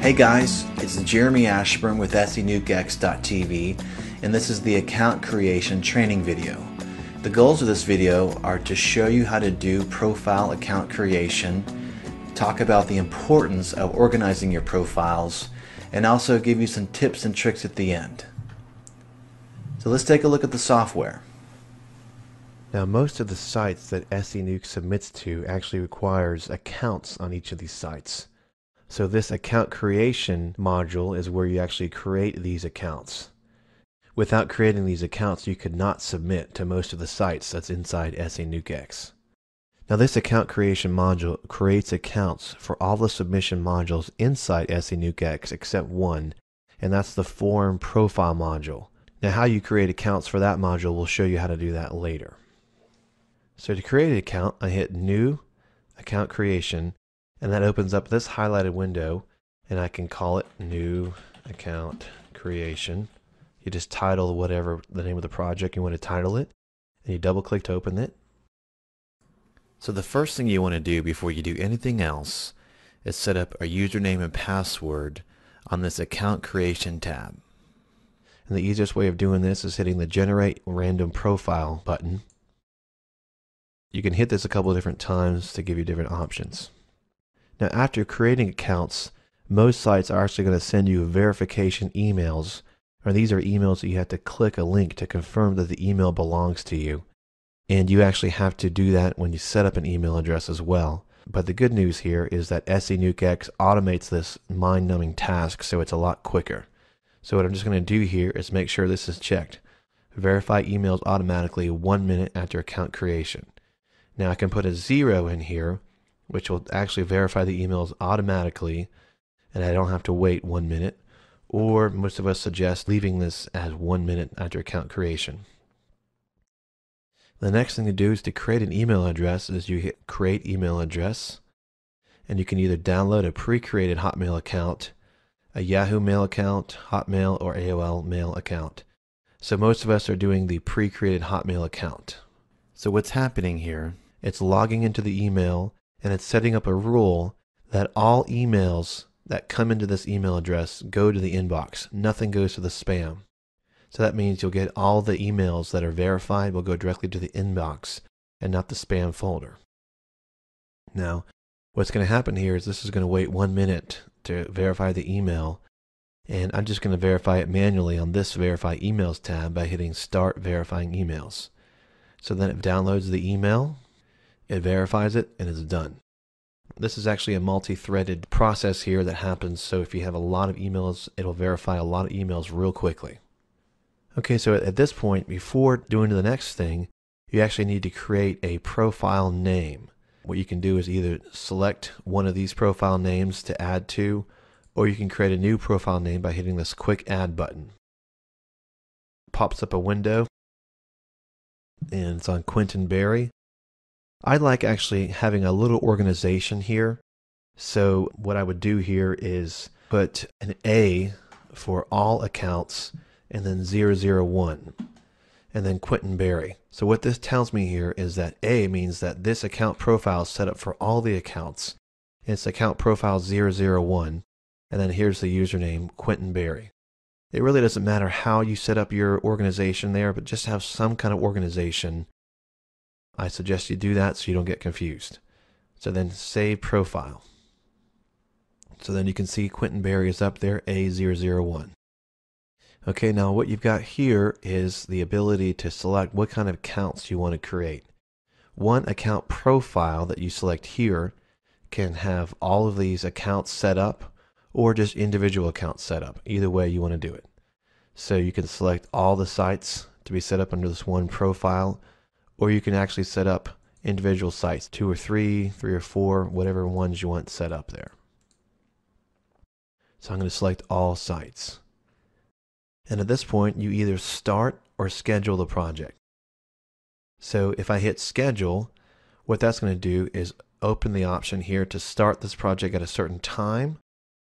Hey guys, it's Jeremy Ashburn with SENukeX.tv, and this is the account creation training video. The goals of this video are to show you how to do profile account creation, talk about the importance of organizing your profiles, and also give you some tips and tricks at the end. So let's take a look at the software. Now, most of the sites that SENuke submits to actually requires accounts on each of these sites. So this account creation module is where you actually create these accounts. Without creating these accounts, you could not submit to most of the sites that's inside SENukeX. Now, this account creation module creates accounts for all the submission modules inside SENukeX except one, and that's the form profile module. Now, how you create accounts for that module, we'll show you how to do that later. So to create an account, I hit New Account Creation, and that opens up this highlighted window, and I can call it New Account Creation. You just title whatever the name of the project you want to title it, and you double click to open it. So the first thing you want to do before you do anything else is set up a username and password on this account creation tab. And the easiest way of doing this is hitting the Generate Random Profile button. You can hit this a couple of different times to give you different options. Now, after creating accounts, most sites are actually going to send you verification emails, or these are emails that you have to click a link to confirm that the email belongs to you. And you actually have to do that when you set up an email address as well. But the good news here is that SENukeX automates this mind-numbing task, so it's a lot quicker. So what I'm just going to do here is make sure this is checked. Verify emails automatically 1 minute after account creation. Now I can put a 0 in here, which will actually verify the emails automatically, and I don't have to wait 1 minute. Or most of us suggest leaving this as 1 minute after account creation. The next thing to do is to create an email address is you hit Create Email Address, and you can either download a pre-created Hotmail account, a Yahoo Mail account, Hotmail, or AOL Mail account. So most of us are doing the pre-created Hotmail account. So what's happening here, it's logging into the email, and it's setting up a rule that all emails that come into this email address go to the inbox. Nothing goes to the spam. So that means you'll get all the emails that are verified will go directly to the inbox and not the spam folder. Now, what's going to happen here is this is going to wait 1 minute to verify the email, and I'm just going to verify it manually on this Verify Emails tab by hitting Start Verifying Emails. So then it downloads the email, it verifies it, and it's done. This is actually a multi-threaded process here that happens, so if you have a lot of emails, it'll verify a lot of emails real quickly. Okay, so at this point, before doing the next thing, you actually need to create a profile name. What you can do is either select one of these profile names to add to, or you can create a new profile name by hitting this Quick Add button. It pops up a window, and it's on Quentin Berry. I like actually having a little organization here. So what I would do here is put an A for all accounts and then 001 and then Quentin Berry. So what this tells me here is that A means that this account profile is set up for all the accounts. And it's account profile 001, and then here's the username Quentin Berry. It really doesn't matter how you set up your organization there, but just have some kind of organization. I suggest you do that so you don't get confused. So then save profile. So then you can see Quentin Berry is up there, A001. Okay, now what you've got here is the ability to select what kind of accounts you want to create. One account profile that you select here can have all of these accounts set up, or just individual accounts set up. Either way you want to do it. So you can select all the sites to be set up under this one profile, or you can actually set up individual sites, 2 or 3, 3 or 4, whatever ones you want set up there. So I'm going to select all sites. And at this point, you either start or schedule the project. So if I hit schedule, what that's going to do is open the option here to start this project at a certain time,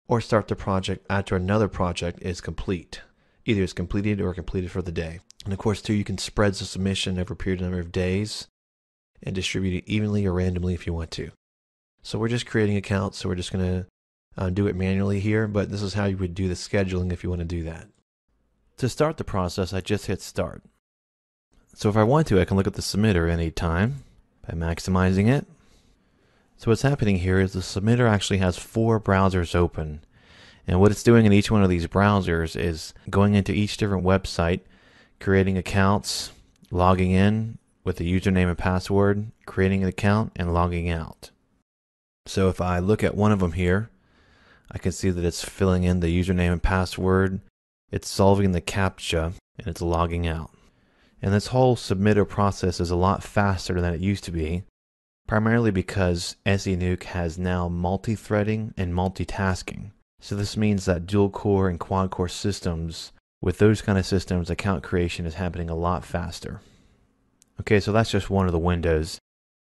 or start the project after another project is complete. Either it's completed or completed for the day. And of course, too, you can spread the submission over a period number of days and distribute it evenly or randomly if you want to. So we're just creating accounts, so we're just going to do it manually here, but this is how you would do the scheduling if you want to do that. To start the process, I just hit start. So if I want to, I can look at the submitter anytime by maximizing it. So what's happening here is the submitter actually has 4 browsers open. And what it's doing in each one of these browsers is going into each different website, creating accounts, logging in with the username and password, creating an account, and logging out. So if I look at one of them here, I can see that it's filling in the username and password, it's solving the CAPTCHA, and it's logging out. And this whole submitter process is a lot faster than it used to be, primarily because SENuke has now multi-threading and multitasking. So this means that dual-core and quad-core systems, with those kind of systems, account creation is happening a lot faster. Okay, so that's just one of the windows.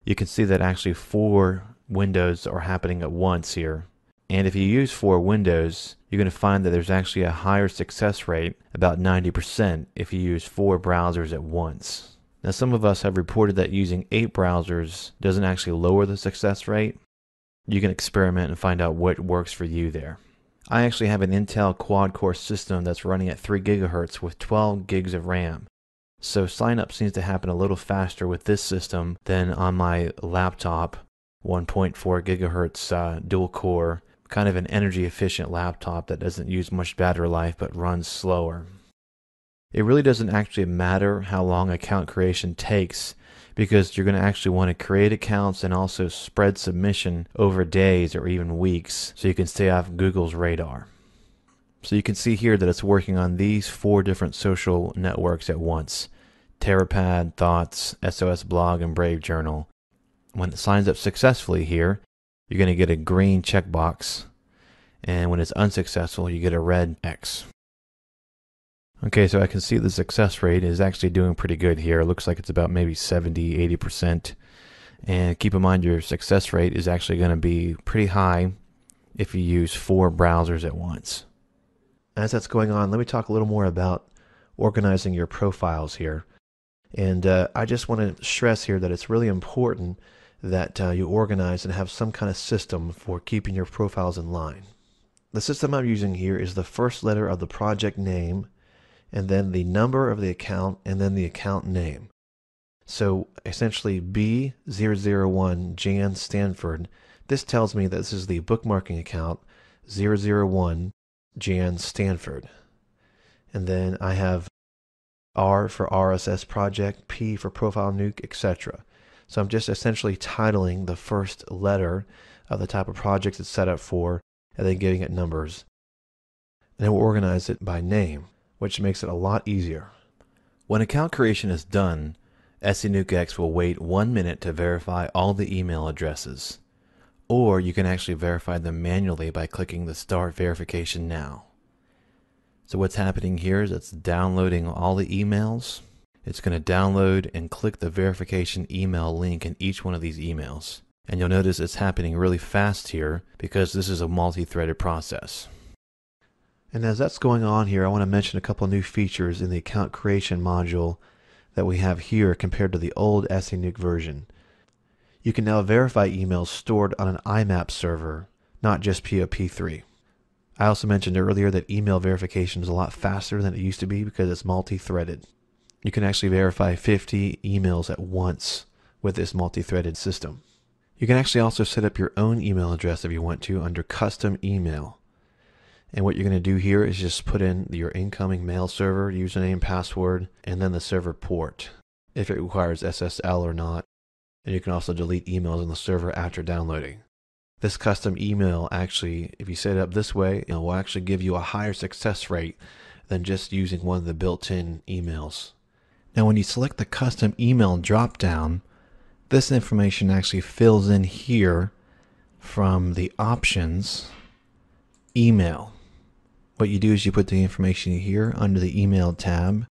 You can see that actually 4 windows are happening at once here. And if you use 4 windows, you're going to find that there's actually a higher success rate, about 90%, if you use 4 browsers at once. Now some of us have reported that using 8 browsers doesn't actually lower the success rate. You can experiment and find out what works for you there. I actually have an Intel quad-core system that's running at 3 GHz with 12 gigs of RAM. So sign-up seems to happen a little faster with this system than on my laptop, 1.4 GHz dual-core, kind of an energy-efficient laptop that doesn't use much battery life but runs slower. It really doesn't actually matter how long account creation takes, because you're going to actually want to create accounts and also spread submission over days or even weeks so you can stay off Google's radar. So you can see here that it's working on these 4 different social networks at once: TerraPad, Thoughts, SOS Blog, and Brave Journal. When it signs up successfully here, you're going to get a green checkbox, and when it's unsuccessful, you get a red X. Okay, so I can see the success rate is actually doing pretty good here. It looks like it's about maybe 70–80%. And keep in mind your success rate is actually going to be pretty high if you use 4 browsers at once. As that's going on, let me talk a little more about organizing your profiles here. And I just want to stress here that it's really important that you organize and have some kind of system for keeping your profiles in line. The system I'm using here is the first letter of the project name, and then the number of the account, and then the account name. So essentially B001 Jan Stanford, this tells me that this is the bookmarking account 001 Jan Stanford. And then I have R for RSS project, P for profile nuke, etc. So I'm just essentially titling the first letter of the type of project it's set up for, and then giving it numbers. And then we'll organize it by name, which makes it a lot easier. When account creation is done, SENukeX will wait 1 minute to verify all the email addresses. Or you can actually verify them manually by clicking the Start Verification Now. So what's happening here is it's downloading all the emails. It's going to download and click the verification email link in each one of these emails. And you'll notice it's happening really fast here because this is a multi-threaded process. And as that's going on here, I want to mention a couple new features in the account creation module that we have here compared to the old SENuke version. You can now verify emails stored on an IMAP server, not just POP3. I also mentioned earlier that email verification is a lot faster than it used to be because it's multi-threaded. You can actually verify 50 emails at once with this multi-threaded system. You can actually also set up your own email address if you want to under Custom Email. And what you're going to do here is just put in your incoming mail server, username, password, and then the server port, if it requires SSL or not. And you can also delete emails on the server after downloading. This custom email actually, if you set it up this way, it will actually give you a higher success rate than just using one of the built-in emails. Now when you select the custom email drop-down, this information actually fills in here from the options, email. What you do is you put the information here under the email tab,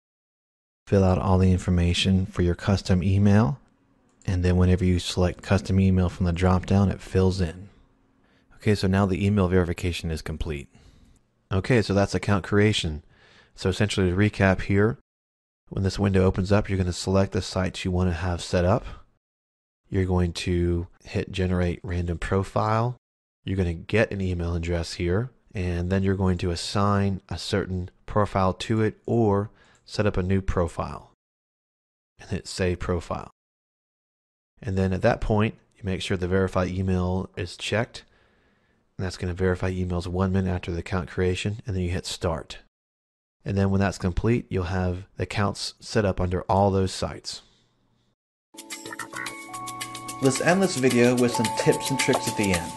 fill out all the information for your custom email, and then whenever you select custom email from the drop-down, it fills in. Okay, so now the email verification is complete. Okay, so that's account creation. So essentially to recap here, when this window opens up, you're going to select the sites you want to have set up. You're going to hit generate random profile. You're going to get an email address here, and then you're going to assign a certain profile to it or set up a new profile and hit Save Profile. And then at that point, you make sure the Verify Email is checked, and that's going to verify emails 1 minute after the account creation, and then you hit Start. And then when that's complete, you'll have the accounts set up under all those sites. Let's end this video with some tips and tricks at the end.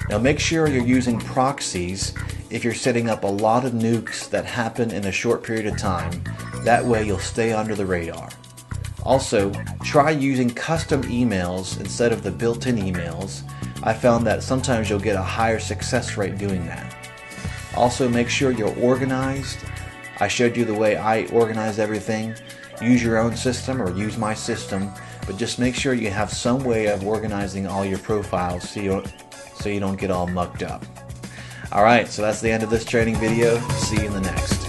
Now make sure you're using proxies if you're setting up a lot of nukes that happen in a short period of time. That way you'll stay under the radar. Also, try using custom emails instead of the built-in emails. I found that sometimes you'll get a higher success rate doing that. Also, make sure you're organized. I showed you the way I organize everything. Use your own system or use my system, but just make sure you have some way of organizing all your profiles so you don't get all mucked up. Alright, so that's the end of this training video. See you in the next.